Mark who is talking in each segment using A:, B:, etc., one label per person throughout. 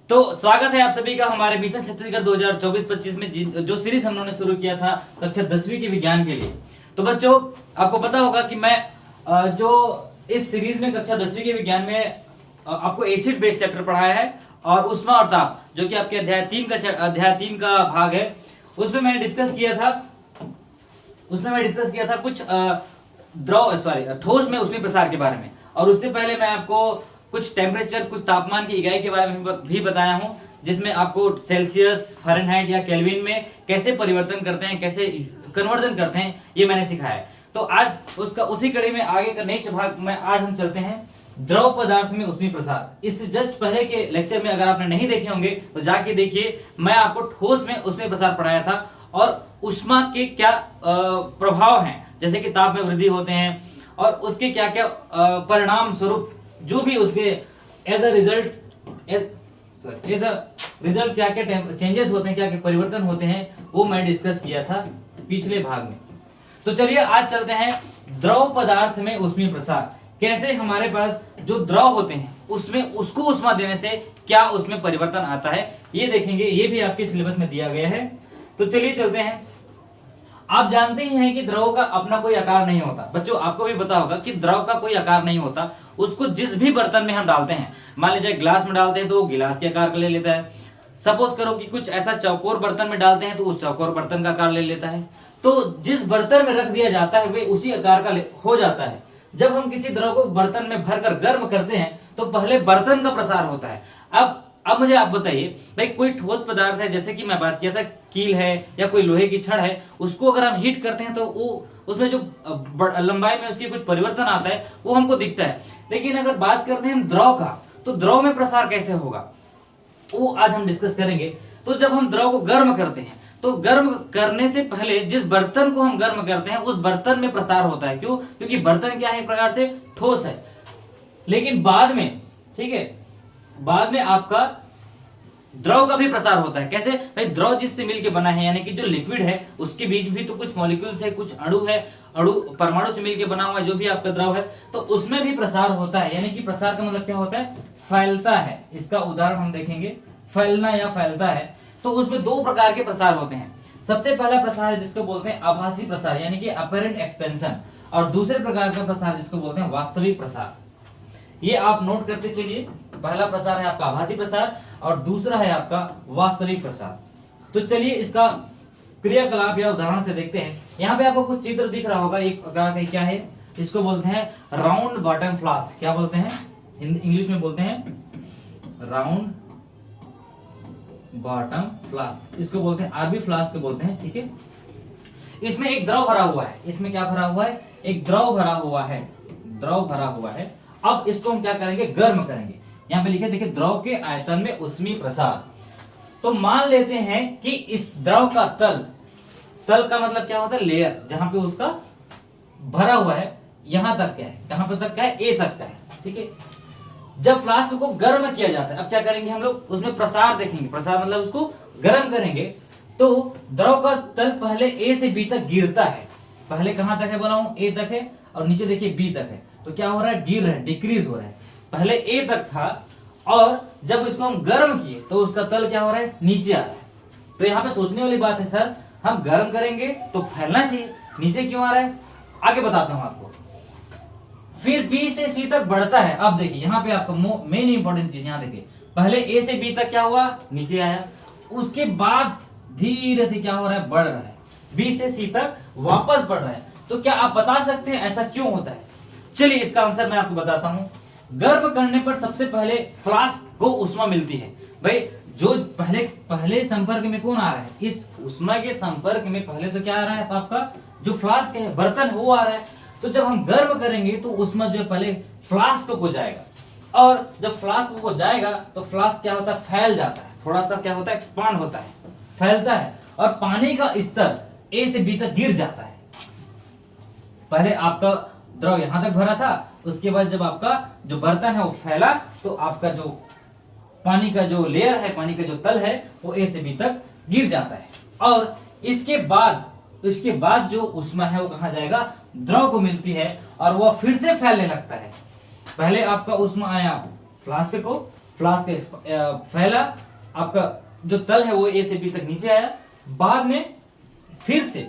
A: तो स्वागत है आप सभी का हमारे मिशन छत्तीसगढ़ 2024-25 में जो सीरीज हम लोगों ने शुरू किया था कक्षा 10वीं के विज्ञान के लिए। तो बच्चों, आपको पता होगा कि मैं जो इस सीरीज में कक्षा 10वीं के विज्ञान में आपको एसिड बेस चैप्टर पढ़ाया है और ऊष्मा और ताप, जो कि आपके अध्याय 3 का भाग है। उसमें मैंने डिस्कस किया था कुछ ठोस में ऊष्मीय प्रसार के बारे में। और उससे पहले मैं आपको कुछ टेम्परेचर, कुछ तापमान की इकाई के बारे में भी बताया हूं, जिसमें आपको सेल्सियस, फ़ारेनहाइट या केल्विन में कैसे परिवर्तन करते हैं, कैसे कन्वर्जन करते हैं, ये मैंने सिखाया है। तो आज उसी कड़ी में आगे का नेक्स्ट भाग में आज हम चलते हैं द्रव पदार्थ में ऊष्मीय प्रसार। इससे जस्ट पहले के लेक्चर में अगर आपने नहीं देखे होंगे तो जाके देखिए। मैं आपको ठोस में ऊष्मीय प्रसार पढ़ाया था और ऊष्मा के क्या प्रभाव हैं, जैसे कि ताप में वृद्धि होते हैं और उसके क्या क्या परिणाम स्वरूप, जो भी उसके एज अ रिजल्ट क्या क्या चेंजेस होते हैं, क्या क्या परिवर्तन होते हैं, वो मैं डिस्कस किया था पिछले भाग में। तो चलिए आज चलते हैं द्रव पदार्थ में ऊष्मीय प्रसार। कैसे हमारे पास जो द्रव होते हैं उसमें उसको ऊष्मा देने से क्या उसमें परिवर्तन आता है, ये देखेंगे। ये भी आपके सिलेबस में दिया गया है। तो चलिए चलते हैं। आप जानते ही हैं कि द्रव का अपना कोई आकार नहीं होता। बच्चों, आपको भी पता होगा कि द्रव का कोई आकार नहीं होता। उसको जिस भी बर्तन में हम डालते हैं, मान लीजिए ग्लास में डालते हैं तो वो गिलास के आकार का ले लेता है। सपोज करो कि कुछ ऐसा चौकोर बर्तन में डालते हैं तो उस चौकोर बर्तन का आकार ले लेता है। तो जिस बर्तन में रख दिया जाता है वे उसी आकार का हो जाता है। जब हम किसी द्रव को बर्तन में भरकर गर्म करते हैं तो पहले बर्तन का प्रसार होता है। अब मुझे आप बताइए भाई, कोई ठोस पदार्थ है, जैसे कि मैं बात किया था कील है या कोई लोहे की छड़ है, उसको अगर हम हीट करते हैं तो वो उसमें जो लंबाई में उसकी कुछ परिवर्तन आता है वो हमको दिखता है। लेकिन अगर बात करते हैं हम द्रव का, तो द्रव में प्रसार कैसे होगा वो आज हम डिस्कस करेंगे। तो जब हम द्रव को गर्म करते हैं तो गर्म करने से पहले जिस बर्तन को हम गर्म करते हैं उस बर्तन में प्रसार होता है। क्यों? क्योंकि बर्तन क्या है, एक प्रकार से ठोस है। लेकिन बाद में, ठीक है, बाद में आपका द्रव का भी प्रसार होता है। कैसे भाई? द्रव जिससे मिलकर बना है, यानी कि जो लिक्विड है उसके बीच भी तो कुछ मॉलिक्यूल्स है, कुछ अणु है, परमाणु से मिलकर बना हुआ है जो भी आपका द्रव है, तो उसमें भी प्रसार होता है। यानी कि प्रसार का मतलब क्या होता है? फैलता है। इसका उदाहरण हम देखेंगे, फैलना या फैलता है। तो उसमें दो प्रकार के प्रसार होते हैं। सबसे पहला प्रसार है जिसको बोलते हैं आभासी प्रसार, यानी कि अपरेंट एक्सपेंशन, और दूसरे प्रकार का प्रसार जिसको बोलते हैं वास्तविक प्रसार। ये आप नोट करते चलिए। पहला प्रसार है आपका आभासी प्रसार और दूसरा है आपका वास्तविक प्रसार। तो चलिए इसका क्रियाकलाप या उदाहरण से देखते हैं। यहाँ पे आपको कुछ चित्र दिख रहा होगा। एक प्रकार का क्या है, इसको बोलते हैं राउंड बॉटम फ्लास्क। क्या बोलते हैं? इंग्लिश में बोलते हैं राउंड बॉटम फ्लास्क। इसको बोलते हैं आरबी फ्लास्क बोलते हैं, ठीक है। इसमें एक द्रव भरा हुआ है। इसमें क्या भरा हुआ है? एक द्रव भरा हुआ है। द्रव भरा हुआ है। अब इसको हम क्या करेंगे? गर्म करेंगे। यहाँ पे लिखे देखिए, द्रव के आयतन में ऊष्मीय प्रसार। तो मान लेते हैं कि इस द्रव का तल का मतलब क्या होता है? लेयर, जहां पे उसका भरा हुआ है, यहां तक क्या है, कहां पे तक का है? ए तक का है, ठीक है। जब फ्लास्क को गर्म किया जाता है, अब क्या करेंगे हम लोग? उसमें प्रसार देखेंगे। प्रसार मतलब उसको गर्म करेंगे तो द्रव का तल पहले ए से बी तक गिरता है। पहले कहां तक है बोला हूं? ए तक है, और नीचे देखिए बी तक है। तो क्या हो रहा है? गिर रहा है, डिक्रीज हो रहा है। पहले ए तक था और जब इसको हम गर्म किए तो उसका तल क्या हो रहा है? नीचे आ रहा है। तो यहाँ पे सोचने वाली बात है, सर हम गर्म करेंगे तो फैलना चाहिए, नीचे क्यों आ रहा है? आगे बताता हूं आपको। फिर बी से सी तक बढ़ता है। अब देखिए यहाँ पे आपको मेन इंपॉर्टेंट चीज, यहाँ देखिए पहले ए से बी तक क्या हुआ? नीचे आया। उसके बाद धीरे से क्या हो रहा है? बढ़ रहा है, बी से सी तक वापस बढ़ रहा है। तो क्या आप बता सकते हैं ऐसा क्यों होता है? चलिए इसका आंसर मैं आपको बताता हूं। गर्म करने पर सबसे पहले फ्लास्क को ऊष्मा मिलती है। भाई जो पहले संपर्क में कौन आ रहा है? इस ऊष्मा के संपर्क में पहले तो क्या आ रहा है आपका? जो फ्लास्क है, बर्तन है, वो आ रहा है। तो जब हम गर्म करेंगे तो ऊष्मा जो है पहले फ्लास्क को जाएगा, और जब फ्लास्क को जाएगा तो फ्लास्क क्या होता है? फैल जाता है। थोड़ा सा क्या होता है? एक्सपांड होता है, फैलता है, और पानी का स्तर ए से बी तक गिर जाता है। पहले आपका द्रव यहां तक भरा था, उसके बाद जब आपका जो बर्तन है वो फैला तो आपका जो पानी का जो लेयर है, पानी का जो तल है, वो ए से बी तक गिर जाता है। और इसके बाद जो ऊष्मा है वो कहां जाएगा? द्रव को मिलती है और वह फिर से फैलने लगता है। पहले आपका ऊष्मा आया फ्लास्क को, फ्लास्क फैला, आपका जो तल है वो ए से बी तक नीचे आया, बाद में फिर से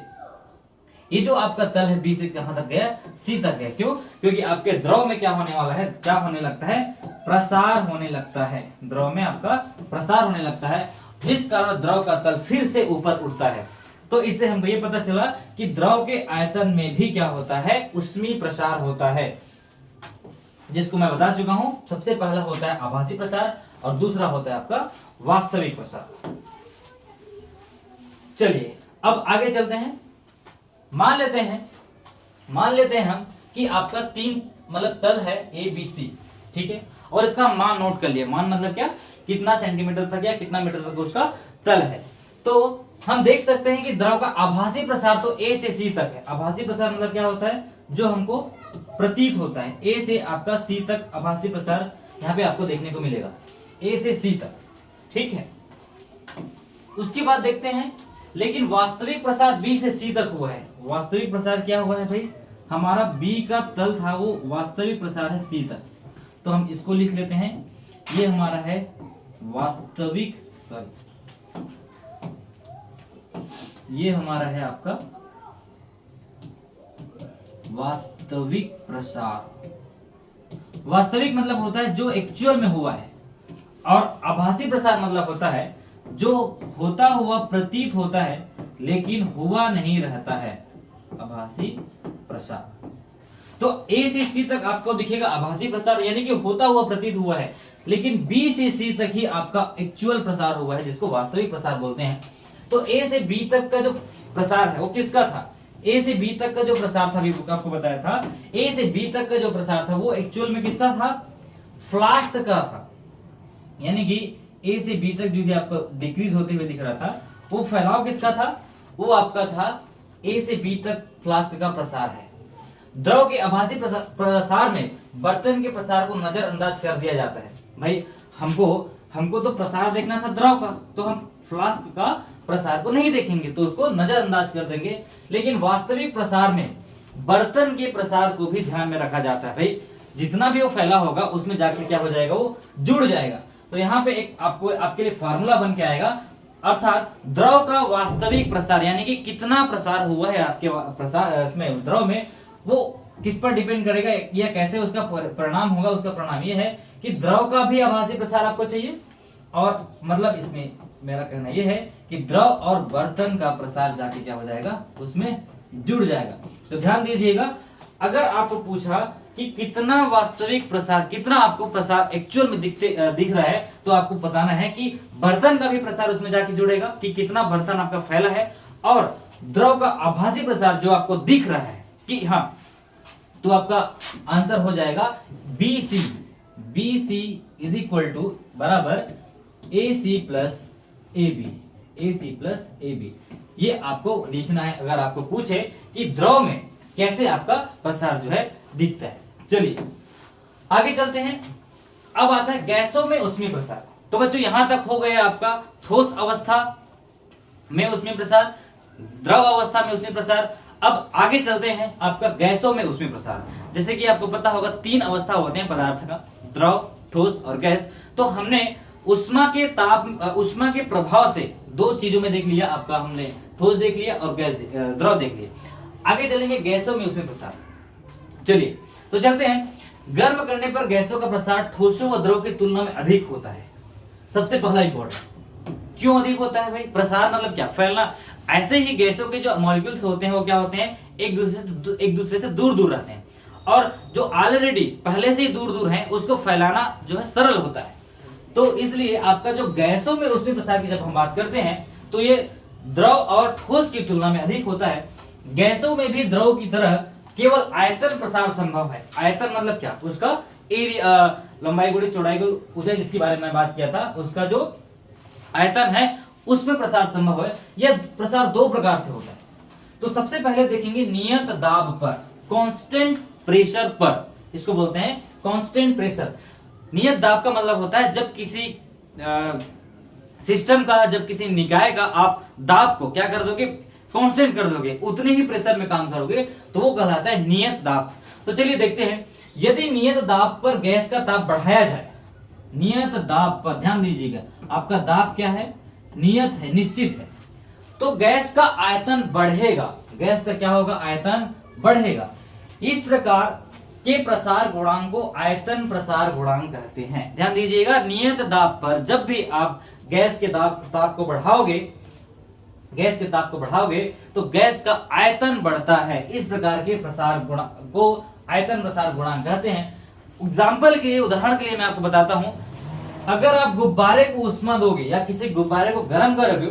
A: ये जो आपका तल है बी से कहां तक गया, सी तक गया। क्यों? क्योंकि आपके द्रव में क्या होने वाला है, क्या होने लगता है, प्रसार होने लगता है। द्रव में आपका प्रसार होने लगता है, जिस कारण द्रव का तल फिर से ऊपर उठता है। तो इससे हमको ये पता चला कि द्रव के आयतन में भी क्या होता है, ऊष्मीय प्रसार होता है, जिसको मैं बता चुका हूं। सबसे पहला होता है आभासी प्रसार और दूसरा होता है आपका वास्तविक प्रसार। चलिए अब आगे चलते हैं। मान लेते हैं हम कि आपका तीन मतलब तल है ए बी सी, ठीक है, और इसका मान नोट कर लिया। मान मतलब क्या, कितना सेंटीमीटर तक या कितना मीटर तक उसका तल है। तो हम देख सकते हैं कि द्रव का आभासी प्रसार तो ए से सी तक है। आभासी प्रसार मतलब क्या होता है, जो हमको प्रतीत होता है। ए से आपका सी तक आभासी प्रसार यहाँ पे आपको देखने को मिलेगा, ए से सी तक, ठीक है। उसके बाद देखते हैं, लेकिन वास्तविक प्रसार बी से सी तक हुआ है। वास्तविक प्रसार क्या हुआ है भाई, हमारा बी का तल था वो वास्तविक प्रसार है सी तक। तो हम इसको लिख लेते हैं, ये हमारा है वास्तविक तल, ये हमारा है आपका वास्तविक प्रसार। वास्तविक मतलब होता है जो एक्चुअल में हुआ है, और आभासी प्रसार मतलब होता है जो होता हुआ प्रतीत होता है लेकिन हुआ नहीं रहता है, आभासी प्रसार। तो ए से सी तक आपको दिखेगा आभासी प्रसार, यानी कि होता हुआ प्रतीत हुआ है, लेकिन बी से सी तक ही आपका एक्चुअल प्रसार हुआ है, जिसको वास्तविक प्रसार बोलते हैं। तो ए से बी तक का जो प्रसार है वो किसका था, ए से बी तक का जो प्रसार था, अभी आपको बताया था, ए से बी तक का जो प्रसार था वो एक्चुअल में किसका था, फ्लास्क का था। यानी कि ए से बी तक जो भी आपको डिक्रीज होते हुए दिख रहा था, वो फैलाव किसका था, वो आपका था ए से बी तक फ्लास्क का प्रसार है। द्रव के आभासी प्रसार में बर्तन के प्रसार को नजरअंदाज कर दिया जाता है। भाई हमको तो प्रसार देखना था द्रव का, तो हम फ्लास्क का प्रसार को नहीं देखेंगे, तो उसको नजरअंदाज कर देंगे। लेकिन वास्तविक प्रसार में बर्तन के प्रसार को भी ध्यान में रखा जाता है। भाई जितना भी वो फैला होगा उसमें जाकर क्या हो जाएगा, वो जुड़ जाएगा। तो यहाँ पे एक आपके लिए फार्मूला बन के आएगा, अर्थात द्रव का वास्तविक प्रसार यानी कि कितना प्रसार हुआ है आपके प्रसार में द्रव में, वो किस पर डिपेंड करेगा या कैसे उसका परिणाम होगा। उसका परिणाम ये है कि द्रव का भी आभासी प्रसार आपको चाहिए, और मतलब इसमें मेरा कहना यह है कि द्रव और बर्तन का प्रसार जाके क्या हो जाएगा, उसमें जुड़ जाएगा। तो ध्यान दीजिएगा, अगर आपको पूछा कि कितना वास्तविक प्रसार, कितना आपको प्रसार एक्चुअल में दिख रहा है, तो आपको बताना है कि बर्तन का भी प्रसार उसमें जाके जुड़ेगा कि कितना बर्तन आपका फैला है, और द्रव का आभासी प्रसार जो आपको दिख रहा है कि हाँ, तो आपका आंसर हो जाएगा B C. B C is equal to बराबर A C plus A B, A C plus A B. ये आपको लिखना है अगर आपको पूछे कि द्रव में कैसे आपका प्रसार जो है दिखता है। चलिए आगे चलते हैं। अब आता है गैसों में ऊष्मीय प्रसार। तो बच्चों यहां तक हो गया आपका ठोस अवस्था में ऊष्मीय प्रसार, द्रव अवस्था में ऊष्मीय प्रसार। अब आगे चलते हैं आपका गैसों में ऊष्मीय प्रसार। जैसे कि आपको पता होगा तीन अवस्था होते हैं पदार्थ का, द्रव, ठोस और गैस। तो हमने उष्मा के प्रभाव से दो चीजों में देख लिया आपका, हमने ठोस देख लिया और गैस द्रव देख लिया। आगे चलेंगे गैसों में ऊष्मीय प्रसार। चलिए तो चलते हैं। गर्म करने पर गैसों का प्रसार ठोसों व द्रव की तुलना में अधिक होता है। सबसे पहला इंपॉर्टेंट, क्यों अधिक होता है भाई? प्रसार मतलब क्या, फैलना। ऐसे ही गैसों के जो मॉलिक्यूल्स होते हैं वो क्या होते हैं, एक दूसरे से दूर दूर रहते हैं, और जो ऑलरेडी पहले से ही दूर दूर है उसको फैलाना जो है सरल होता है। तो इसलिए आपका जो गैसों में ऊष्मीय प्रसार की जब हम बात करते हैं तो ये द्रव और ठोस की तुलना में अधिक होता है। गैसों में भी द्रव की तरह केवल आयतन प्रसार संभव है। आयतन मतलब क्या, उसका एरिया, लंबाई गुणित चौड़ाई को ऊंचाई जिसके बारे में बात किया था, उसका जो आयतन है उसमें प्रसार संभव है। यह प्रसार दो प्रकार से होता है। तो सबसे पहले देखेंगे नियत दाब पर, कांस्टेंट प्रेशर पर, इसको बोलते हैं कांस्टेंट प्रेशर। नियत दाब का मतलब होता है जब किसी सिस्टम का, जब किसी निकाय का आप दाब को क्या कर दोगे, कांस्टेंट कर दोगे, उतने ही प्रेशर में काम करोगे, तो वो कहलाता है नियत दाब। तो चलिए देखते हैं, यदि नियत दाब पर गैस का ताप बढ़ाया जाए, नियत दाब पर ध्यान दीजिएगा, आपका दाब क्या है, नियत है, निश्चित है, तो गैस का आयतन बढ़ेगा, गैस का क्या होगा, आयतन बढ़ेगा। इस प्रकार के प्रसार गुणांक को आयतन प्रसार गुणांक कहते हैं। ध्यान दीजिएगा, नियत दाब पर जब भी आप गैस के ताप को बढ़ाओगे, गैस के ताप को बढ़ाओगे तो गैस का आयतन बढ़ता है। इस प्रकार के प्रसार गुणांक को आयतन प्रसार गुणांक कहते हैं। एग्जाम्पल के लिए, उदाहरण के लिए मैं आपको बताता हूं, अगर आप गुब्बारे को उष्मा दोगे या किसी गुब्बारे को गर्म करोगे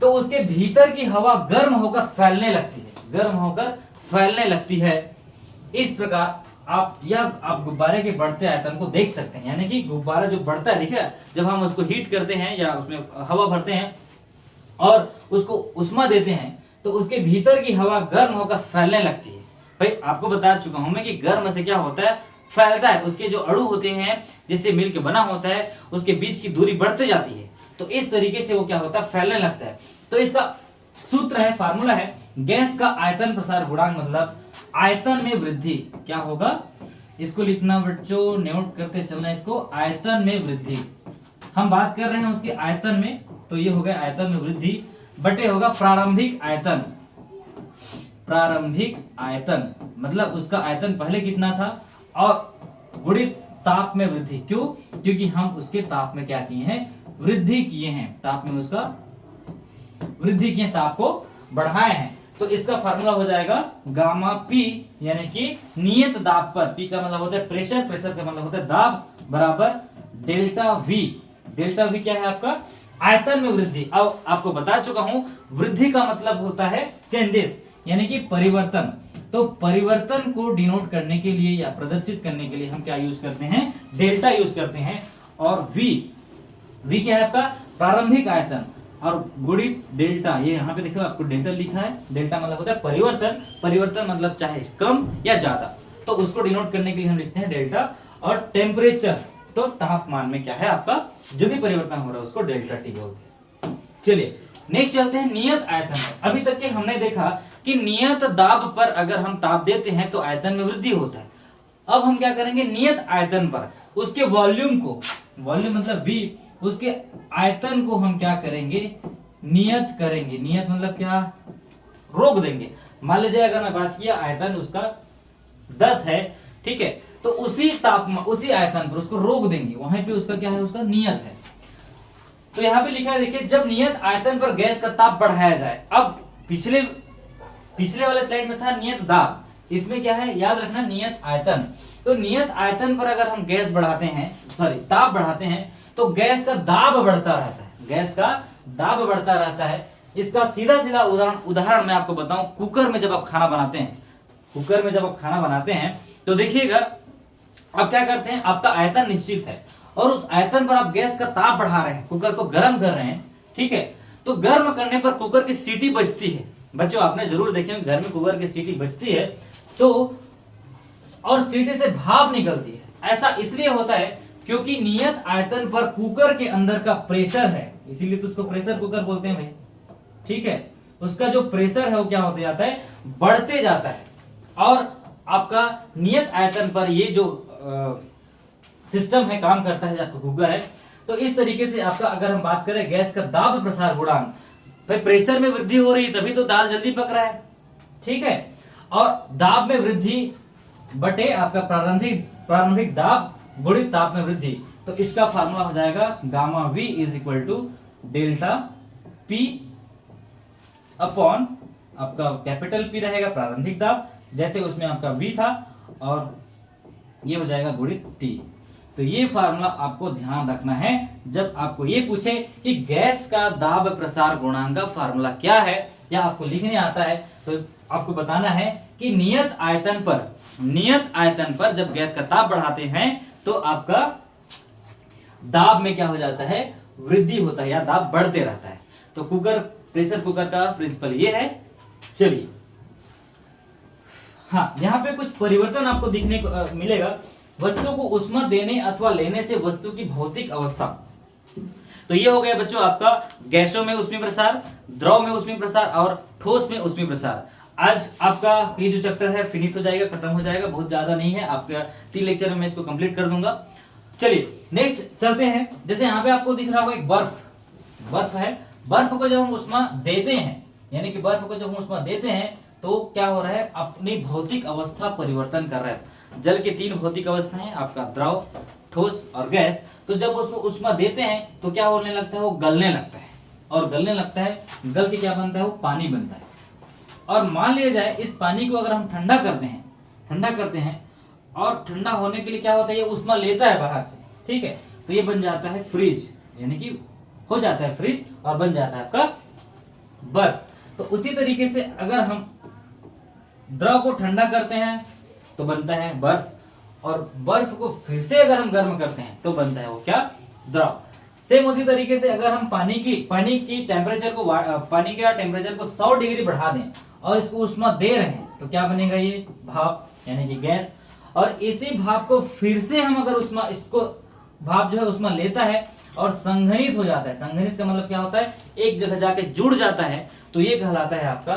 A: तो उसके भीतर की हवा गर्म होकर फैलने लगती है, गर्म होकर फैलने लगती है। इस प्रकार आप गुब्बारे के बढ़ते आयतन को देख सकते हैं, यानी कि गुब्बारा जो बढ़ता है, दिख रहा है, जब हम उसको हीट करते हैं या उसमें हवा भरते हैं और उसको उष्मा देते हैं तो उसके भीतर की हवा गर्म होकर फैलने लगती है। भाई आपको बता चुका हूं मैं कि गर्म से क्या होता है, फैलता है, उसके जो अणु होते हैं जिससे मिलकर बना होता है उसके बीच की दूरी बढ़ते जाती है, तो इस तरीके से वो क्या होता है, फैलने लगता है। तो इसका सूत्र है, फार्मूला है, गैस का आयतन प्रसार गुणांक मतलब आयतन में वृद्धि। क्या होगा, इसको लिखना बच्चों, नोट करते चलना इसको, आयतन में वृद्धि। हम बात कर रहे हैं उसके आयतन में, तो ये हो गया आयतन में वृद्धि बटे होगा प्रारंभिक आयतन। प्रारंभिक आयतन मतलब उसका आयतन पहले कितना था और गुणित ताप में वृद्धि। क्यों, क्योंकि हम उसके ताप में क्या किए हैं, वृद्धि किए हैं, ताप में उसका वृद्धि किए, ताप को बढ़ाए हैं। तो इसका फार्मूला हो जाएगा गामा पी, यानी कि नियत दाब पर, पी का मतलब होता है प्रेशर, प्रेशर का मतलब होता है दाब, बराबर डेल्टा वी। डेल्टा वी क्या है आपका, आयतन में वृद्धि। अब आपको बता चुका हूं वृद्धि का मतलब होता है चेंजेस, यानी कि परिवर्तन। तो परिवर्तन को डिनोट करने के लिए या प्रदर्शित करने के लिए हम क्या यूज करते हैं, डेल्टा यूज करते हैं। और वी क्या है आपका, प्रारंभिक आयतन, और गुणित डेल्टा, ये यहाँ पे देखो आपको डेल्टा लिखा है, डेल्टा मतलब होता है परिवर्तन, परिवर्तन मतलब चाहे कम या ज्यादा, तो उसको डिनोट करने के लिए हम लिखते हैं डेल्टा। और टेम्परेचर, तो तापमान में क्या है आपका जो भी परिवर्तन हो रहा है उसको डेल्टा टी बोलते हैं। चलिए नेक्स्ट चलते हैं नियत आयतन। अभी तक के हमने देखा कि नियत दाब पर अगर हम ताप देते हैं तो आयतन में वृद्धि होता है। अब हम क्या करेंगे, नियत आयतन पर उसके वॉल्यूम को, वॉल्यूम मतलब V, उसके आयतन को हम क्या करेंगे, नियत करेंगे। नियत मतलब क्या, रोक देंगे। मान लीजिए अगर मैं बात किया आयतन उसका 10 है, ठीक है, तो उसी तापमान, उसी आयतन पर उसको रोक देंगे, वहां पे उसका क्या है, उसका नियत है। तो यहाँ पे लिखा है देखिए, जब नियत आयतन पर गैस का ताप बढ़ाया जाए। अब पिछले वाले स्लाइड में था नियत दाब, इसमें क्या है, याद रखना नियत आयतन। तो नियत आयतन पर अगर हम गैस बढ़ाते हैं, ताप बढ़ाते हैं, तो गैस का दाब बढ़ता रहता है, गैस का दाब बढ़ता रहता है। इसका सीधा सीधा उदाहरण मैं आपको बताऊं, कुकर में जब आप खाना बनाते हैं, कुकर में जब आप खाना बनाते हैं तो देखिएगा आप क्या करते हैं, आपका आयतन निश्चित है और उस आयतन पर आप गैस का ताप बढ़ा रहे हैं, कुकर को गर्म कर रहे हैं, ठीक है। तो गर्म करने पर कुकर की सीटी बजती है। बच्चों आपने जरूर देखे घर में कुकर की सीटी बजती है, तो और सीटी से भाप निकलती है। ऐसा इसलिए होता है क्योंकि नियत आयतन पर कुकर के अंदर का प्रेशर है, इसीलिए तो उसको प्रेशर कुकर बोलते हैं भाई, ठीक है। उसका जो प्रेशर है वो क्या होते जाता है, बढ़ते जाता है। और आपका नियत आयतन पर ये जो सिस्टम है काम करता है, आपका कुकर है। तो इस तरीके से आपका अगर हम बात करें गैस का दाब प्रसार गुणांक, भाई प्रेशर में वृद्धि हो रही है तभी तो दाल जल्दी पक रहा है, ठीक है। और दाब में वृद्धि बटे आपका प्रारंभिक दाब गुणित ताप में वृद्धि, तो इसका फार्मूला हो जाएगा gamma V is equal to delta P upon आपका कैपिटल P रहेगा प्रारंभिक दाब, जैसे उसमें आपका V था, और ये हो जाएगा गुणित T। तो ये फार्मूला आपको ध्यान रखना है जब आपको ये पूछे कि गैस का दाब प्रसार गुणांक का फार्मूला क्या है, या आपको लिखने आता है तो आपको बताना है कि नियत आयतन पर जब गैस का ताप बढ़ाते हैं तो आपका दाब में क्या हो जाता है, वृद्धि होता है या दाब बढ़ते रहता है। तो प्रेशर कुकर का प्रिंसिपल ये है। चलिए हाँ, यहाँ पे कुछ परिवर्तन आपको दिखने को मिलेगा। वस्तु को उष्मा देने अथवा लेने से वस्तु की भौतिक अवस्था, तो ये हो गया बच्चों आपका गैसों में ऊष्मीय प्रसार, द्रव में ऊष्मीय प्रसार और ठोस में ऊष्मीय प्रसार। आज आपका ये जो चैप्टर है फिनिश हो जाएगा, खत्म हो जाएगा, बहुत ज्यादा नहीं है, आपका 3 लेक्चर में मैं इसको कंप्लीट कर दूंगा। चलिए नेक्स्ट चलते हैं। जैसे यहाँ पे आपको दिख रहा होगा एक बर्फ है। बर्फ को जब हम ऊष्मा देते हैं, यानी कि बर्फ को जब हम ऊष्मा देते हैं तो क्या हो रहा है, अपनी भौतिक अवस्था परिवर्तन कर रहा है। जल के 3 भौतिक अवस्थाएं हैं, आपका द्रव, ठोस और गैस। तो जब उसको ऊष्मा देते हैं तो क्या होने लगता है, वो गलने लगता है, और गलने लगता है, गल के क्या बनता है, वो पानी बनता है। और मान लिया जाए इस पानी को अगर हम ठंडा करते हैं और ठंडा होने के लिए क्या होता है, ये ऊष्मा लेता है बाहर से, ठीक है, तो ये बन जाता है फ्रिज, यानी कि हो जाता है फ्रिज और बन जाता है आपका बर्फ। तो उसी तरीके से अगर हम द्रव को ठंडा करते हैं तो बनता है बर्फ, और बर्फ को फिर से अगर हम गर्म करते हैं तो बनता है वो क्या, द्रव। सेम उसी तरीके से अगर हम पानी की टेम्परेचर को 100 डिग्री बढ़ा दें और इसको ऊष्मा दे रहे हैं तो क्या बनेगा, ये भाप यानी कि गैस। और इसी भाप को फिर से हम अगर भाप जो है ऊष्मा लेता है और संघनित हो जाता है। संघनित का मतलब क्या होता है, एक जगह जाके जुड़ जाता है, तो ये कहलाता है आपका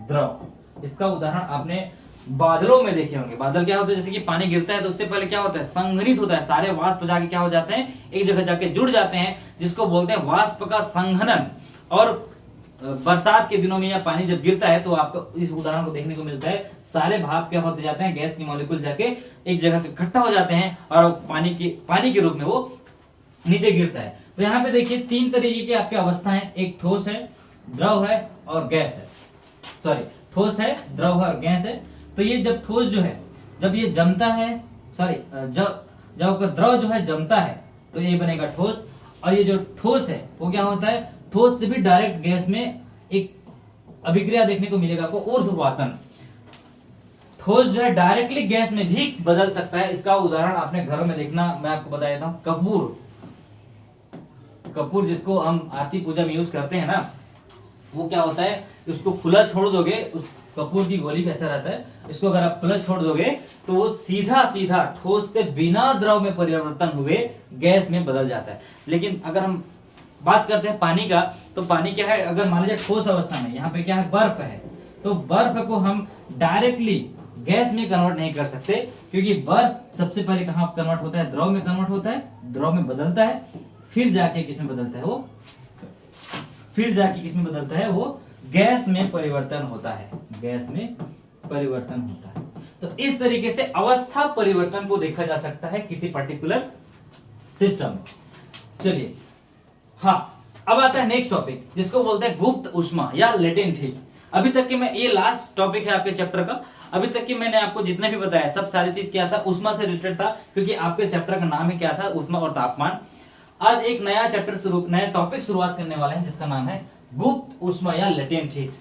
A: द्रव। इसका उदाहरण आपने बादलों में देखे होंगे। बादल क्या होता है, जैसे कि पानी गिरता है तो उससे पहले क्या होता है, संघनित होता है, सारे वाष्प जाके क्या हो जाते हैं, एक जगह जाके जुड़ जाते हैं, जिसको बोलते हैं वाष्प का संघनन। और बरसात के दिनों में या पानी जब गिरता है तो आपको इस उदाहरण को देखने को मिलता है, सारे भाप क्या होते जाते हैं, गैस के मॉलिक्यूल जाके एक जगह इकट्ठा हो जाते हैं और पानी के रूप में वो नीचे गिरता है। तो यहाँ पे देखिए 3 तरीके की आपकी अवस्था है, एक ठोस है, द्रव है और गैस है। सॉरी, ठोस है, द्रव है और गैस है। तो ये जब ठोस जो है, जब ये जमता है, जब आपका द्रव जो है जमता है तो ये बनेगा ठोस। और ये जो ठोस है वो क्या होता है, ठोस से भी डायरेक्ट गैस में एक अभिक्रिया देखने को मिलेगा आपको, ऊर्ध्वपातन। ठोस जो है डायरेक्टली गैस में भी बदल सकता है। इसका उदाहरण आपने घरों में देखना, मैं आपको बता देता हूँ, कपूर जिसको हम आरती पूजा में यूज करते हैं ना, वो क्या होता है, उसको खुला छोड़ दोगे, उस कपूर की गोली कैसा रहता है, इसको अगर आप खुला छोड़ दोगे तो वो सीधा सीधा ठोस से बिना द्रव में परिवर्तन हुए गैस में बदल जाता है। लेकिन अगर हम बात करते हैं पानी का, तो पानी क्या है, अगर मान लीजिए ठोस अवस्था में, यहाँ पे क्या है, बर्फ है, तो बर्फ को हम डायरेक्टली गैस में कन्वर्ट नहीं कर सकते, क्योंकि बर्फ सबसे पहले कहां कन्वर्ट होता है, द्रव में कन्वर्ट होता है, द्रव में बदलता है, फिर जाके किसमें बदलता है वो गैस में परिवर्तन होता है, गैस में परिवर्तन होता है। तो इस तरीके से अवस्था परिवर्तन को देखा जा सकता है किसी पर्टिकुलर सिस्टम में। चलिए, हाँ, अब आता है नेक्स्ट टॉपिक, जिसको बोलते हैं गुप्त ऊष्मा या लेटेंट हीट। अभी तक के मैं, ये लास्ट टॉपिक है आपके चैप्टर का। अभी तक की मैंने आपको जितने भी बताया सब सारी चीज क्या था, ऊष्मा से रिलेटेड था, क्योंकि आपके चैप्टर का नाम ही क्या था, ऊष्मा और तापमान। आज एक नया टॉपिक शुरुआत करने वाले हैं, जिसका नाम है गुप्त ऊष्मा या लेटेंट हीट।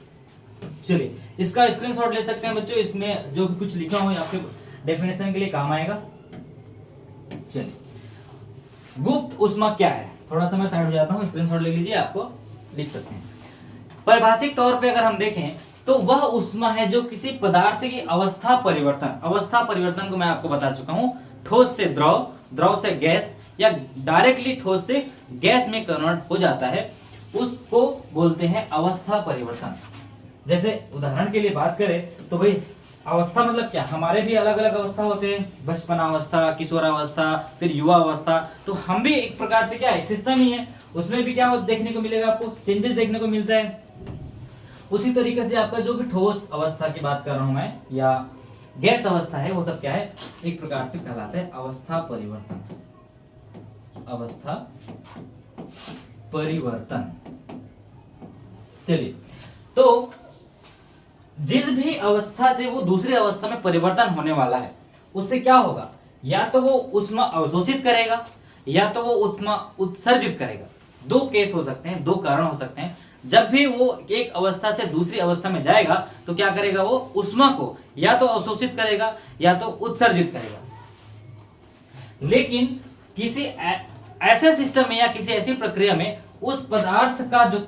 A: चलिए, इसका स्क्रीनशॉट ले सकते हैं बच्चों, इसमें जो भी कुछ लिखा हो आपके डेफिनेशन के लिए काम आएगा। चलिए, गुप्त ऊष्मा क्या है, थोड़ा सा मैं साइड हो जाता हूँ, स्क्रीनशॉट ले लीजिए, आपको लिख सकते हैं। परिभाषिक तौर पे अगर हम देखें तो वह ऊष्मा है जो किसी पदार्थ की अवस्था परिवर्तन को मैं आपको बता चुका हूं, ठोस से द्रव, द्रव से गैस, या डायरेक्टली ठोस से गैस में कन्वर्ट हो जाता है, उसको बोलते हैं अवस्था परिवर्तन। जैसे उदाहरण के लिए बात करें तो भाई अवस्था मतलब क्या, हमारे भी अलग अलग अवस्था होते हैं, बचपन अवस्था, किशोरावस्था, फिर युवा अवस्था। तो हम भी एक प्रकार से क्या, एक सिस्टम ही है, उसमें भी क्या देखने को मिलेगा, आपको चेंजेस देखने को मिलता है। उसी तरीके से आपका जो भी ठोस अवस्था की बात कर रहा हूं मैं, या गैस अवस्था है, वो सब क्या है, एक प्रकार से कहलाता है अवस्था परिवर्तन। अवस्था परिवर्तन। चलिए, तो जिस भी अवस्था से वो दूसरी अवस्था में परिवर्तन होने वाला है, उससे क्या होगा, या तो वो ऊष्मा अवशोषित करेगा या तो वो ऊष्मा उत्सर्जित करेगा। 2 केस हो सकते हैं, 2 कारण हो सकते हैं। जब भी वो एक अवस्था से दूसरी अवस्था में जाएगा तो क्या करेगा, वो ऊष्मा को या तो अवशोषित करेगा या तो उत्सर्जित करेगा। लेकिन किसी ऐसे सिस्टम में या किसी ऐसी प्रक्रिया में उस पदार्थ का जो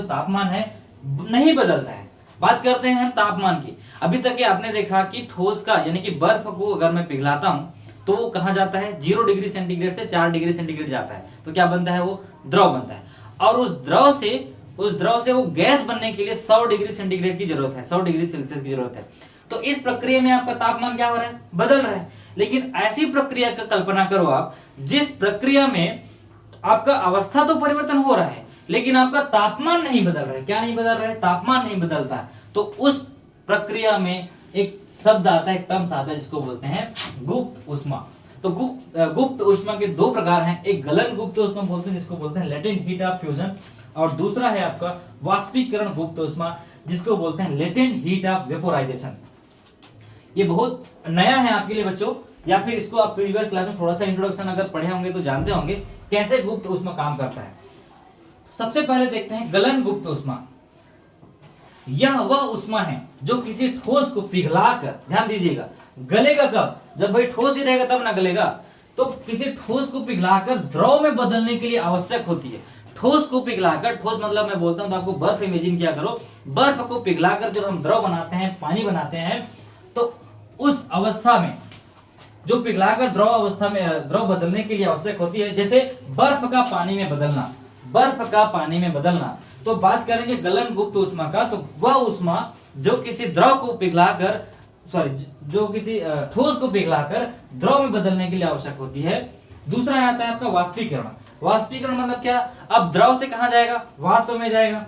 A: तापमान है नहीं बदलता है। बात करते हैं हम तापमान की। अभी तक आपने देखा कि ठोस का यानी कि बर्फ को अगर मैं पिघलाता हूं तो वो कहां जाता है, 0 डिग्री सेंटीग्रेड से 4 डिग्री सेंटीग्रेड जाता है, तो क्या बनता है, वो द्रव बनता है। और उस द्रव से वो गैस बनने के लिए 100 डिग्री सेंटीग्रेड की जरूरत है, 100 डिग्री सेल्सियस की जरूरत है। तो इस प्रक्रिया में आपका तापमान क्या हो रहा है, बदल रहा है। लेकिन ऐसी प्रक्रिया का कल्पना करो आप, जिस प्रक्रिया में आपका अवस्था तो परिवर्तन हो रहा है लेकिन आपका तापमान नहीं बदल रहा है। क्या नहीं बदल रहा है? तापमान नहीं बदलता है। तो उस प्रक्रिया में एक शब्द आता है, एक टर्म्स आता है जिसको बोलते हैं गुप्त ऊष्मा। तो गुप्त ऊष्मा के दो प्रकार हैं, एक गलन गुप्त ऊष्मा बोलते हैं जिसको बोलते हैं लेटेंट हीट ऑफ फ्यूजन, और दूसरा है आपका वाष्पीकरण गुप्त ऊष्मा जिसको बोलते हैं लेटेंट हीट ऑफ वेपोराइजेशन। ये बहुत नया है आपके लिए बच्चों, या फिर इसको आप प्रीवियस क्लास में थोड़ा सा इंट्रोडक्शन अगर पढ़े होंगे तो जानते होंगे कैसे गुप्त ऊष्मा काम करता है। सबसे पहले देखते हैं गलन गुप्त ऊष्मा। यह वह ऊष्मा है जो किसी ठोस को पिघलाकर, ध्यान दीजिएगा, गलेगा कब? जब भाई ठोस ही रहेगा तब ना गलेगा। तो किसी ठोस को पिघलाकर द्रव में बदलने के लिए आवश्यक होती है। ठोस को पिघलाकर, ठोस मतलब मैं बोलता हूं तो आपको बर्फ इमेजिन किया करो, बर्फ को पिघलाकर जब हम द्रव बनाते हैं, पानी बनाते हैं, तो उस अवस्था में जो पिघलाकर द्रव अवस्था में द्रव बदलने के लिए आवश्यक होती है, जैसे बर्फ का पानी में बदलना, बर्फ का पानी में बदलना। तो बात करेंगे गलन गुप्त ऊष्मा का, तो वह ऊष्मा जो किसी द्रव को पिघलाकर, जो किसी ठोस को पिघलाकर द्रव में बदलने के लिए आवश्यक होती है। दूसरा आता है आपका वाष्पीकरण। वाष्पीकरण मतलब क्या? अब द्रव से कहां जाएगा? वाष्प में जाएगा।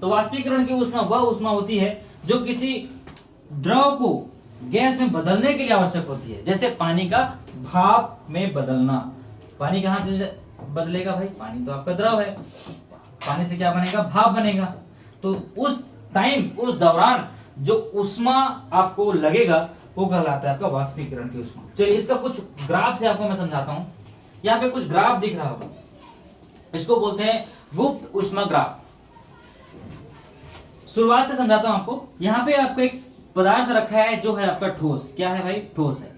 A: तो वाष्पीकरण की ऊष्मा वह ऊष्मा होती है जो किसी द्रव को गैस में बदलने के लिए आवश्यक होती है, जैसे पानी का भाप में बदलना। पानी कहां से बदलेगा भाई? पानी तो आपका द्रव है, पानी से क्या बनेगा? भाप बनेगा। तो उस टाइम, उस दौरान जो ऊष्मा आपको लगेगा वो कहलाता है आपका वाष्पीकरण की ऊष्मा। चलिए इसका कुछ ग्राफ से आपको मैं समझाता हूं। यहाँ पे कुछ ग्राफ दिख रहा होगा, इसको बोलते हैं गुप्त ऊष्मा ग्राफ। शुरुआत से समझाता हूं आपको। यहाँ पे आपको एक पदार्थ रखा है जो है आपका ठोस। क्या है भाई? ठोस है।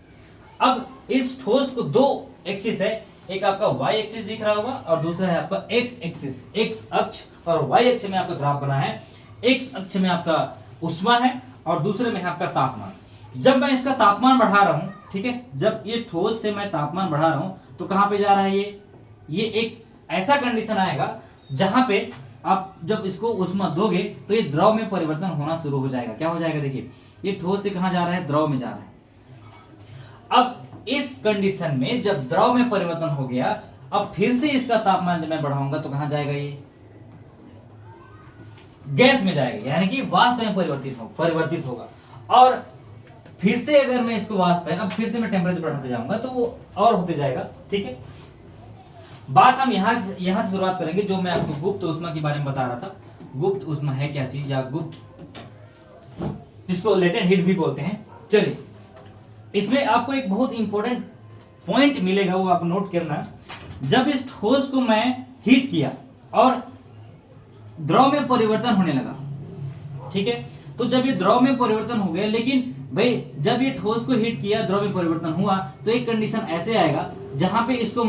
A: अब इस ठोस को दो एक्सिस है, एक आपका वाई एक्सिस दिख रहा होगा और दूसरा है आपका एक्स एक्सिस। एक्स अक्ष और वाई अक्ष में आपका ग्राफ बना है। एक्स अक्ष में आपका ऊष्मा है और दूसरे में है आपका तापमान। जब मैं इसका तापमान बढ़ा रहा हूं, ठीक है, जब ये ठोस से मैं तापमान बढ़ा रहा हूं तो कहां पे जा रहा है? ये एक ऐसा कंडीशन आएगा जहां पे आप जब इसको ऊष्मा दोगे तो ये द्रव में परिवर्तन होना शुरू हो जाएगा। क्या हो जाएगा? देखिए, ये ठोस से कहां जा रहा है? द्रव में जा रहा है। अब इस कंडीशन में जब द्रव में परिवर्तन हो गया, अब फिर से इसका तापमान जब मैं बढ़ाऊंगा तो कहां जाएगा? ये गैस में जाएगा, यानी कि वाष्प में परिवर्तित होगा। और फिर से अगर मैं इसको वाष्प है, अब फिर से मैं टेम्परेचर बढ़ाते जाऊंगा तो वो और होते जाएगा। ठीक है, बात हम यहां से शुरुआत करेंगे। जो मैं आपको गुप्त ऊष्मा के बारे में बता रहा था, गुप्त ऊष्मा है क्या चीज, या गुप्त, जिसको लेटेंट हीट भी बोलते हैं। चलिए, इसमें आपको एक बहुत इंपॉर्टेंट पॉइंट मिलेगा, वो आप नोट करना। जब इस ठोस को मैं हीट किया और द्रव में परिवर्तन होने लगा, ठीक है, तो जब ये द्रव में परिवर्तन हो गया, लेकिन भाई जब ये ठोस को हीट किया, द्रव में परिवर्तन हुआ, तो एक कंडीशन ऐसे आएगा जहां पे इसको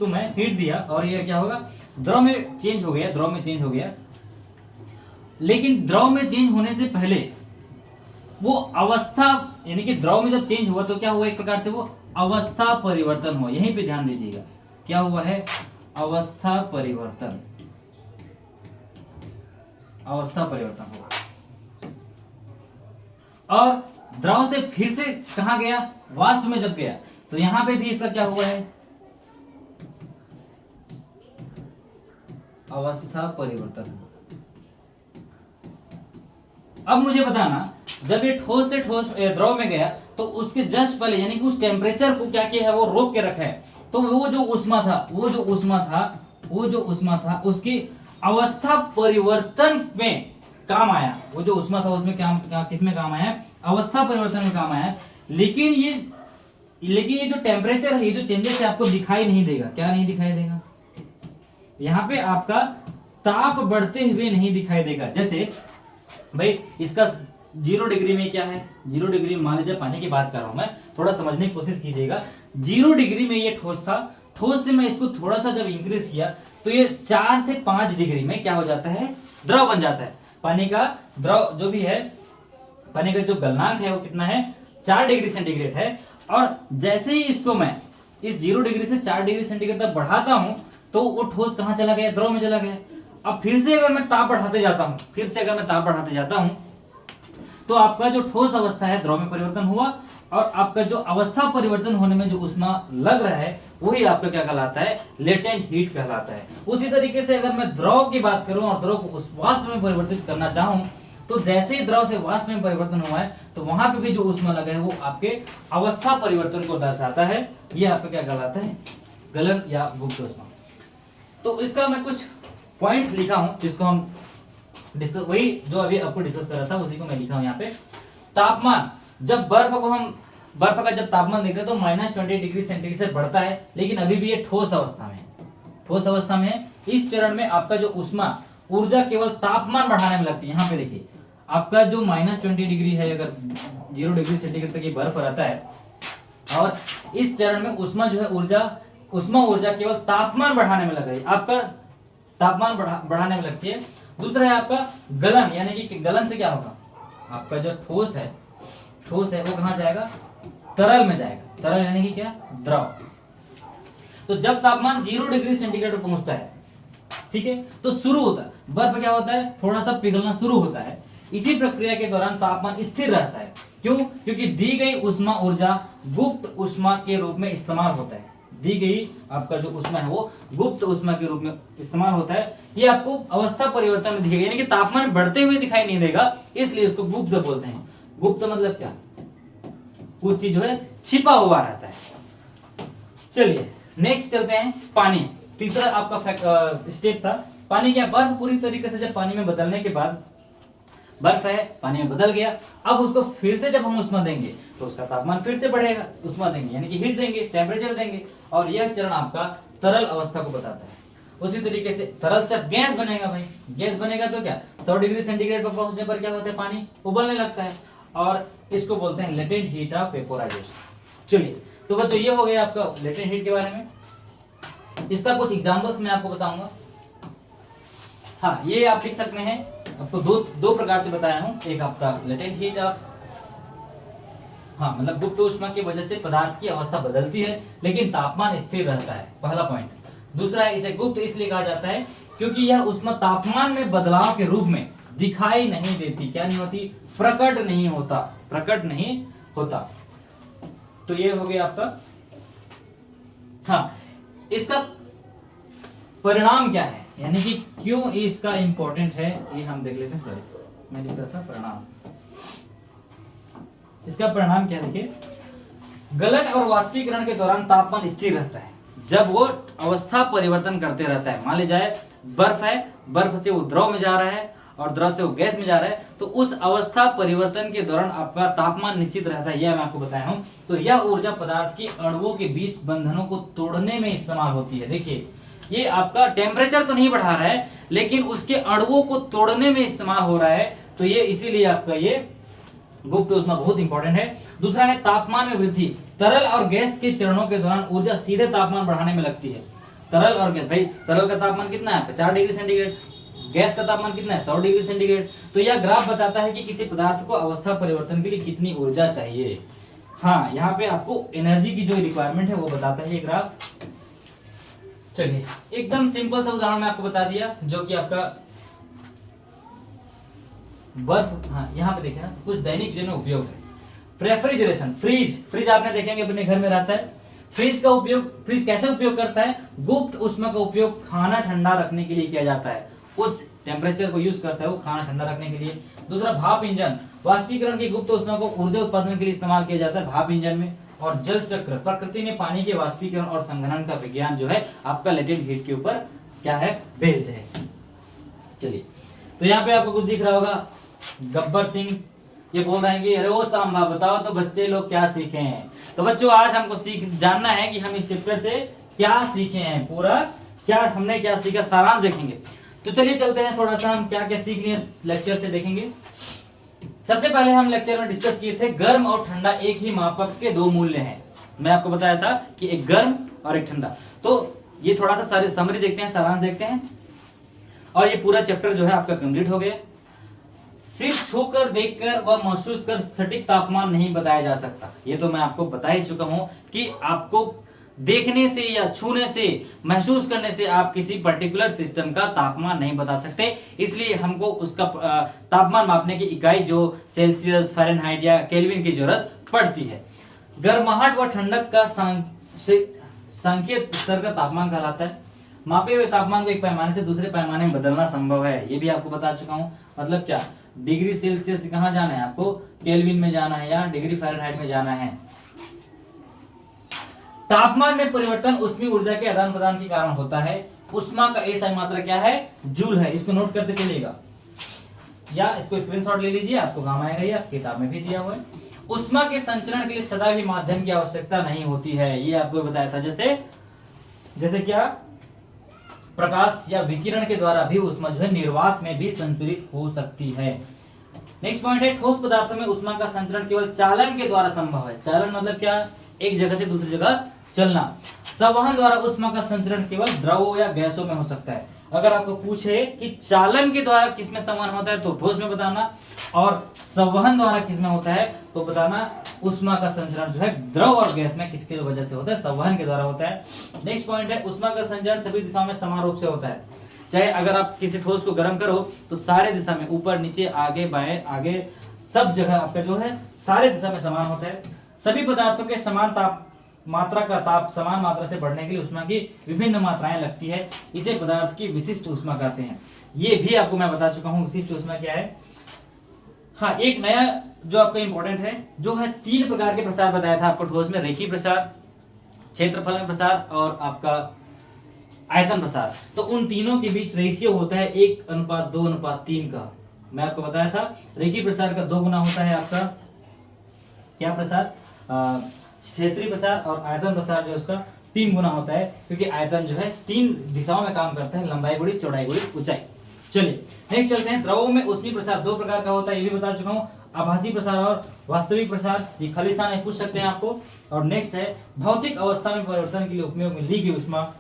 A: मैं हीट दिया और ये क्या होगा? द्रव में चेंज हो गया। लेकिन द्रव में चेंज होने से पहले वो अवस्था, यानी कि द्रव में जब चेंज हुआ तो क्या हुआ? एक प्रकार से वो अवस्था परिवर्तन हुआ। यहीं पे ध्यान दीजिएगा, क्या हुआ है? अवस्था परिवर्तन हुआ। और द्रव से फिर से कहां गया? वाष्प में जब गया तो यहां पे भी इसका क्या हुआ है? अवस्था परिवर्तन। अब मुझे बताना, जब ये ठोस से द्रव में गया तो उसके जस्ट पहले, यानी कि उस टेम्परेचर को क्या किया है? वो रोक के रखा है। तो वो जो ऊष्मा था उसकी अवस्था परिवर्तन में काम आया। वो जो ऊष्मा था उसमें किस में काम आया? अवस्था परिवर्तन में काम आया। लेकिन ये जो टेम्परेचर है, ये जो चेंजेस है, आपको दिखाई नहीं देगा। क्या नहीं दिखाई देगा? यहाँ पे आपका ताप बढ़ते हुए नहीं दिखाई देगा। जैसे भाई इसका 0 डिग्री में क्या है? 0 डिग्री, मान लीजिए पानी की बात कर रहा हूं मैं, थोड़ा समझने की कोशिश कीजिएगा। 0 डिग्री में ये ठोस था, ठोस से मैं इसको थोड़ा सा जब इंक्रीज किया तो ये 4 से 5 डिग्री में क्या हो जाता है? द्रव बन जाता है। पानी का द्रव जो भी है, पानी का जो गलनांक है वो कितना है? 4 डिग्री सेंटीग्रेड है। और जैसे ही इसको मैं इस 0 डिग्री से 4 डिग्री सेंटीग्रेड तक बढ़ाता हूं तो वो ठोस कहां चला गया, द्रव में चला गया। अब फिर से अगर मैं ताप बढ़ाते जाता हूं तो आपका जो ठोस अवस्था है द्रव में परिवर्तन हुआ, और आपका जो अवस्था परिवर्तन होने में जो ऊष्मा लग रहा है वही आपका क्या कहलाता है, लेटेंट हीट कहलाता है। उसी तरीके से अगर मैं द्रव की बात करूं और द्रव को उस वाष्प में परिवर्तित करना चाहूं तो जैसे ही द्रव से वाष्प में परिवर्तन हुआ है तो वहां पे भी जो ऊष्मा लगा है वो आपके अवस्था परिवर्तन को दर्शाता है। ये आपका क्या कहलाता है, गलन या गुप्त ऊष्मा। तो इसका मैं कुछ पॉइंट्स लिखा हूं जिसको हम डिस्कस, वही जो अभी आपको डिस्कस कर रहा था उसी को मैं लिखा हूं यहाँ पे। तापमान, जब बर्फ का जब तापमान देखते हैं तो -20 डिग्री सेंटीग्रेड से बढ़ता है, लेकिन अभी भी ये ठोस अवस्था में है। इस चरण में आपका जो ऊष्मा ऊर्जा केवल तापमान बढ़ाने में लगती है। यहाँ पे देखिए आपका जो -20 डिग्री है, अगर 0 डिग्री सेंटीग्रेड तक ये बर्फ रहता है, और इस चरण में ऊष्मा जो है ऊर्जा केवल तापमान बढ़ाने में लग रही है, आपका तापमान बढ़ाने में लगती है। दूसरा है आपका गलन, यानी कि गलन से क्या होगा, आपका जो ठोस है वो कहां जाएगा, तरल में जाएगा। तरल यानी कि क्या, द्रव। तो जब तापमान 0 डिग्री सेंटीग्रेड पर पहुंचता है, ठीक है, तो शुरू होता है बर्फ क्या होता है, थोड़ा सा पिघलना शुरू होता है। इसी प्रक्रिया के दौरान तापमान स्थिर रहता है। क्यों? क्योंकि दी गई ऊष्मा ऊर्जा गुप्त ऊष्मा के रूप में इस्तेमाल होता है। दी गई आपका जो ऊष्मा है वो गुप्त ऊष्मा के रूप में इस्तेमाल होता है। ये आपको अवस्था परिवर्तन में दिखेगा, यानी कि तापमान बढ़ते हुए दिखाई नहीं देगा, इसलिए इसको गुप्त बोलते हैं। गुप्त मतलब क्या, कुछ चीज जो है छिपा हुआ रहता है। चलिए नेक्स्ट चलते हैं, पानी। तीसरा आपका स्टेप था पानी। क्या, बर्फ पूरी तरीके से जब पानी में बदलने के बाद, बर्फ है पानी में बदल गया, अब उसको फिर से जब हम ऊष्मा देंगे तो उसका तापमान फिर से बढ़ेगा। ऊष्मा देंगे यानी कि हीट देंगे, टेम्परेचर देंगे, और यह चरण आपका तरल अवस्था को बताता है। उसी तरीके से तरल से गैस बनेगा भाई। गैस बनेगा तो क्या, 100 डिग्री सेंटीग्रेड पर पहुंचने पर क्या होता है, पानी उबलने लगता है, और इसको बोलते हैं लेटेंट हीट ऑफ वेपोराइजेशन। चलिए तो बच्चों ये हो गया आपका लेटेंट हीट के बारे में। इसका कुछ एग्जांपल्स मैं आपको बताऊंगा। हाँ, ये आप लिख सकते हैं, आपको दो प्रकार से बताया हूं। एक आपका लेटेंट हीट ऑफ, हाँ मतलब गुप्त ऊष्मा की वजह से पदार्थ की अवस्था बदलती है लेकिन तापमान स्थिर रहता है, पहला पॉइंट। दूसरा है, इसे गुप्त इसलिए कहा जाता है क्योंकि यह ऊष्मा तापमान में बदलाव के रूप में दिखाई नहीं देती। क्या नहीं होती, प्रकट नहीं होता। तो ये हो गया आपका। हाँ, इसका परिणाम क्या है, यानी कि क्यों इसका इंपॉर्टेंट है, ये हम देख लेते हैं। सॉरी मैं लिख रहा था परिणाम। इसका परिणाम क्या, देखिए, गलन और वाष्पीकरण के दौरान तापमान स्थिर रहता है। जब वो अवस्था परिवर्तन करते रहता है, मान लीजिए बर्फ है, बर्फ से वो द्रव में जा रहा है और द्रव से वो गैस में जा रहा है, तो उस अवस्था परिवर्तन के दौरान आपका तापमान निश्चित रहता है। यह मैं आपको बताया हूं। तो यह ऊर्जा पदार्थ के अणुओं के बीच बंधनों को तोड़ने में इस्तेमाल होती है। देखिए, ये आपका टेम्परेचर तो नहीं बढ़ा रहा है लेकिन उसके अणुओं को तोड़ने में इस्तेमाल हो रहा है। तो ये इसीलिए आपका ये गुप्त ऊष्मा बहुत इंपॉर्टेंट है। दूसरा है तापमान में वृद्धि। तरल और गैस के चरणों के दौरान ऊर्जा सीधे तापमान बढ़ाने में लगती है। तरल और गैस, भाई तरल का तापमान कितना है, 50 डिग्री सेंटीग्रेड, गैस का तापमान कितना है, 100 डिग्री सेंटीग्रेड। तो यह ग्राफ बताता है कि किसी पदार्थ को अवस्था परिवर्तन के लिए कितनी ऊर्जा चाहिए। हाँ, यहाँ पे आपको एनर्जी की जो रिक्वायरमेंट है वो बताता है ये ग्राफ। चलिए एकदम सिंपल सा उदाहरण मैं आपको बता दिया, जो कि आपका बर्फ। हाँ, यहाँ पे देखें ना, कुछ दैनिक जीवन में उपयोग है। रेफ्रिजरेशन, फ्रिज आपने देखेंगे अपने घर में रहता है। फ्रिज कैसे उपयोग करता है, गुप्त ऊष्मा का उपयोग खाना ठंडा रखने के लिए किया जाता है। उस टेम्परेचर को यूज करता है वो खाना ठंडा रखने के लिए। दूसरा भाप इंजन, वाष्पीकरण की गुप्त ऊष्मा को ऊर्जा उत्पादन के लिए इस्तेमाल किया जाता है भाप इंजन में। और जल चक्र, प्रकृति में पानी के वाष्पीकरण और संघनन का विज्ञान जो है आपका लेटेंट हीट के ऊपर क्या है, बेस्ड है। चलिए, तो यहाँ पे आपको कुछ दिख रहा होगा, गब्बर सिंह ये बोल रहे हैं कि अरे वो सांभा बताओ तो बच्चे लोग क्या सीखे हैं। तो बच्चों आज हमको जानना है कि हम इस चैप्टर से क्या सीखे हैं, पूरा हमने क्या सीखा, सारांश देखेंगे। तो चलिए चलते हैं, थोड़ा सा हम क्या क्या सीख लिए लेक्चर से देखेंगे। सबसे पहले हम लेक्चर में डिस्कस किए थे गर्म और ठंडा एक ही मापक के दो मूल्य हैं। मैं आपको बताया था कि एक गर्म और एक ठंडा। तो ये थोड़ा सा समरी देखते हैं, सारांश देखते हैं, और ये पूरा चैप्टर जो है आपका कंप्लीट हो गया। सिर्फ छूकर, देखकर व महसूस कर सटीक तापमान नहीं बताया जा सकता। ये तो मैं आपको बता ही चुका हूं कि आपको देखने से या छूने से, महसूस करने से आप किसी पर्टिकुलर सिस्टम का तापमान नहीं बता सकते। इसलिए हमको उसका तापमान मापने की इकाई जो सेल्सियस, फ़ारेनहाइट या केल्विन की जरूरत पड़ती है। गर्माहट व ठंडक का सांख्यिक स्तर का तापमान कहलाता है। मापे हुए तापमान को एक पैमाने से दूसरे पैमाने में बदलना संभव है, ये भी आपको बता चुका हूं। मतलब क्या, डिग्री सेल्सियस से कहां जाना है आपको, केल्विन में जाना है या डिग्री फ़ारेनहाइट में जाना है। तापमान में परिवर्तन ऊष्मीय ऊर्जा के आदान प्रदान के कारण होता है। ऊष्मा का एसआई मात्रा क्या है, जूल है। इसको नोट करते चलिएगा या इसको स्क्रीनशॉट ले लीजिए, आपको काम आएगा, या किताब में भी दिया हुआ है। ऊष्मा के संचरण के लिए सदा भी माध्यम की आवश्यकता नहीं होती है, ये आपको बताया था। जैसे क्या, प्रकाश या विकिरण के द्वारा भी ऊष्मा जो है निर्वात में भी संचरित हो सकती है। नेक्स्ट पॉइंट है, ठोस पदार्थों में ऊष्मा का संचरण केवल चालन के द्वारा संभव है। चालन मतलब क्या, एक जगह से दूसरी जगह चलना। संवहन द्वारा ऊष्मा का संचरण केवल द्रवों या गैसों में हो सकता है। अगर आपको पूछे कि चालन के द्वारा किसमें संवहन होता है तो ठोस में बताना, और संवहन द्वारा किसमें होता है तो बताना ऊष्मा का संचरण जो है द्रव और गैस में किसके वजह से होता है, संवहन के द्वारा होता है। नेक्स्ट पॉइंट है, ऊष्मा का संचरण सभी दिशाओं में समान रूप से होता है। चाहे अगर आप किसी ठोस को गर्म करो तो सारे दिशा में, ऊपर नीचे आगे बाएं आगे सब जगह आपका जो है सारे दिशा में समान होता है। सभी पदार्थों के समान समान मात्रा से बढ़ने के लिए ऊष्मा की विभिन्न मात्राएं लगती है। इसे पदार्थ की विशिष्ट ऊष्मा कहते हैं। ये भी आपको मैं बता चुका हूं विशिष्ट ऊष्मा क्या है। हाँ, एक नया जो आपका इंपॉर्टेंट है, जो है 3 प्रकार के प्रसार बताया था आपको ठोस में, रेखीय प्रसार, क्षेत्रफल में प्रसार और आपका आयतन प्रसार। तो उन तीनों के बीच रेशियो होता है 1:2:3 का। मैं आपको बताया था रेखीय प्रसार का 2 गुना होता है आपका क्या प्रसार, क्षेत्रीय प्रसार, और आयतन प्रसार जो उसका 3 गुना होता है, क्योंकि आयतन जो है 3 दिशाओं में काम करता है, लंबाई गुणी चौड़ाई गुणी ऊंचाई। चलिए नेक्स्ट चलते हैं। द्रवों में ऊष्मीय प्रसार 2 प्रकार का होता है, ये भी बता चुका हूँ, आभासी प्रसार और वास्तविक प्रसार। ये खाली स्थान में पूछ सकते हैं आपको। और नेक्स्ट है, भौतिक अवस्था में परिवर्तन के लिए उपयोग में ली गई ऊष्मा,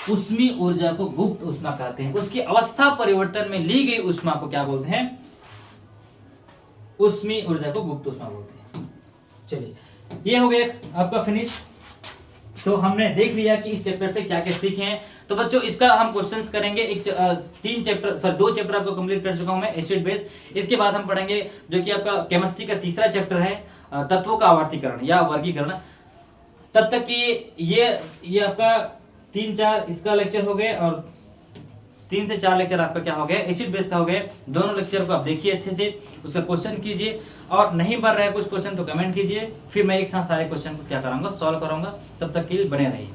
A: ऊष्मीय ऊर्जा को गुप्त ऊष्मा कहते हैं। उसकी अवस्था परिवर्तन में ली गई ऊष्मा को क्या बोलते हैं, ऊष्मीय ऊर्जा को गुप्त ऊष्मा बोलते हैं। चलिए ये हो गया आपका फिनिश। तो हमने देख लिया कि इस चैप्टर से क्या क्या सीखे हैं। तो बच्चों इसका हम क्वेश्चंस करेंगे। 2 चैप्टर आपको कंप्लीट कर चुका हूं मैं, एसिड बेस। इसके बाद हम पढ़ेंगे जो कि आपका केमिस्ट्री का तीसरा चैप्टर है, तत्वों का आवर्तीकरण या वर्गीकरण। तब तक कि ये आपका 3-4 इसका लेक्चर हो गए, और 3 से 4 लेक्चर आपका क्या हो गया, एसिड बेस का हो गया। दोनों लेक्चर को आप देखिए अच्छे से, उसका क्वेश्चन कीजिए, और नहीं बन रहा है कुछ क्वेश्चन तो कमेंट कीजिए, फिर मैं एक साथ सारे क्वेश्चन को क्या करूंगा, सॉल्व करूंगा। तब तक के लिए बने रहिए।